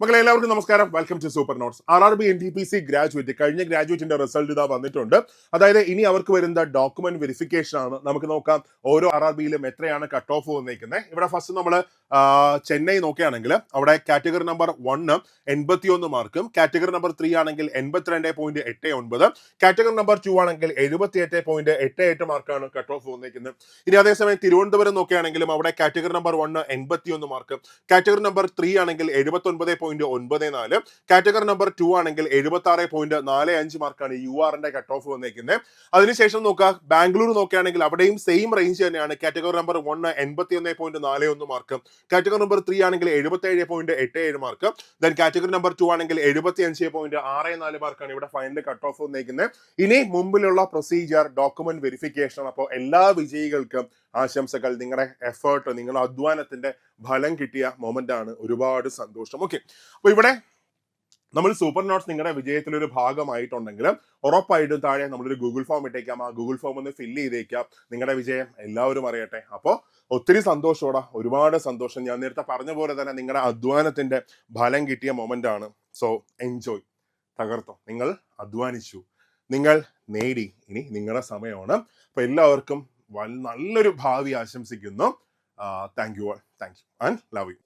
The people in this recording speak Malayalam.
മക്കളെ എല്ലാവർക്കും നമസ്കാരം. Welcome to super notes. RRB NTPC graduate കഴിഞ്ഞ ഗ്രാജുവേറ്റിന്റെ റിസൾട്ട് ഇതാ വന്നിട്ടുണ്ട്. അതായത് ഇനി അവർക്ക് വരുന്ന ഡോക്യുമെന്റ് വെരിഫിക്കേഷൻ ആണ്. നമുക്ക് നോക്കാം ഓരോ RRBയിലും എത്രയാണ് കട്ട് ഓഫ് വന്നിരിക്കുന്നത്. ഇവിടെ ഫസ്റ്റ് നമ്മൾ ചെന്നൈ നോക്കുകയാണെങ്കിൽ അവിടെ കാറ്റഗറി നമ്പർ 1 81 മാർക്കും, കാറ്റഗറി നമ്പർ 3 ആണെങ്കിൽ 82.89, കാറ്റഗറി നമ്പർ 2 ആണെങ്കിൽ 78.88 മാർക്കാണ് കട്ട് ഓഫ് വന്നിരിക്കുന്നത്. ഇനി അതേസമയം തിരുവനന്തപുരം നോക്കുകയാണെങ്കിലും അവിടെ category number 1 81 mark, category number 3 ആണെങ്കിൽ 79.94, കാറ്റഗറി നമ്പർ 2 ആണെങ്കിൽ 76.45 മാർക്കാണ് URന്റെ കട്ട് ഓഫ് വന്നിരിക്കുന്നത്. അതിനുശേഷം നോക്കുക ബാംഗ്ലൂർ നോക്കുകയാണെങ്കിൽ അവിടെയും സെയിം റേഞ്ച് തന്നെയാണ്. Category number 1 81.41 mark, category number 3 ആണെങ്കിൽ 77.87 മാർക്ക്, ദെൻ കാറ്റഗറി നമ്പർ 2 ആണെങ്കിൽ 75.64 മാർക്കാണ് ഇവിടെ ഫൈനൽ കട്ട് ഓഫ് വന്നിരിക്കുന്നത്. ഇനി മുമ്പിലുള്ള പ്രൊസീജിയർ ഡോക്യുമെന്റ് വെരിഫിക്കേഷൻ. അപ്പോൾ എല്ലാ വിജയികൾക്കും ആശംസകൾ. നിങ്ങളുടെ എഫേർട്ട്, നിങ്ങളുടെ അധ്വാനത്തിന്റെ ഫലം കിട്ടിയ മൊമെന്റ് ആണ്. ഒരുപാട് സന്തോഷം. ഓക്കെ, അപ്പൊ ഇവിടെ നമ്മൾ സൂപ്പർ നോട്ട്സ് നിങ്ങളുടെ വിജയത്തിലൊരു ഭാഗമായിട്ടുണ്ടെങ്കിൽ ഉറപ്പായിട്ടും താഴെ നമ്മളൊരു ഗൂഗിൾ ഫോം ഇട്ടേക്കാം. ആ ഗൂഗിൾ ഫോം ഒന്ന് ഫില്ല് ചെയ്തേക്കാം. നിങ്ങളുടെ വിജയം എല്ലാവരും അറിയട്ടെ. അപ്പോൾ ഒത്തിരി സന്തോഷത്തോടെ, ഒരുപാട് സന്തോഷം. ഞാൻ നേരത്തെ പറഞ്ഞ പോലെ തന്നെ നിങ്ങളുടെ അധ്വാനത്തിന്റെ ഫലം കിട്ടിയ മൊമെന്റ് ആണ്. So enjoy. തകർത്തോ. നിങ്ങൾ അധ്വാനിച്ചു, നിങ്ങൾ നേടി. ഇനി നിങ്ങളുടെ സമയമാണ്. അപ്പൊ എല്ലാവർക്കും നല്ലൊരു ഭാവി ആശംസിക്കുന്നു. Thank you and love you.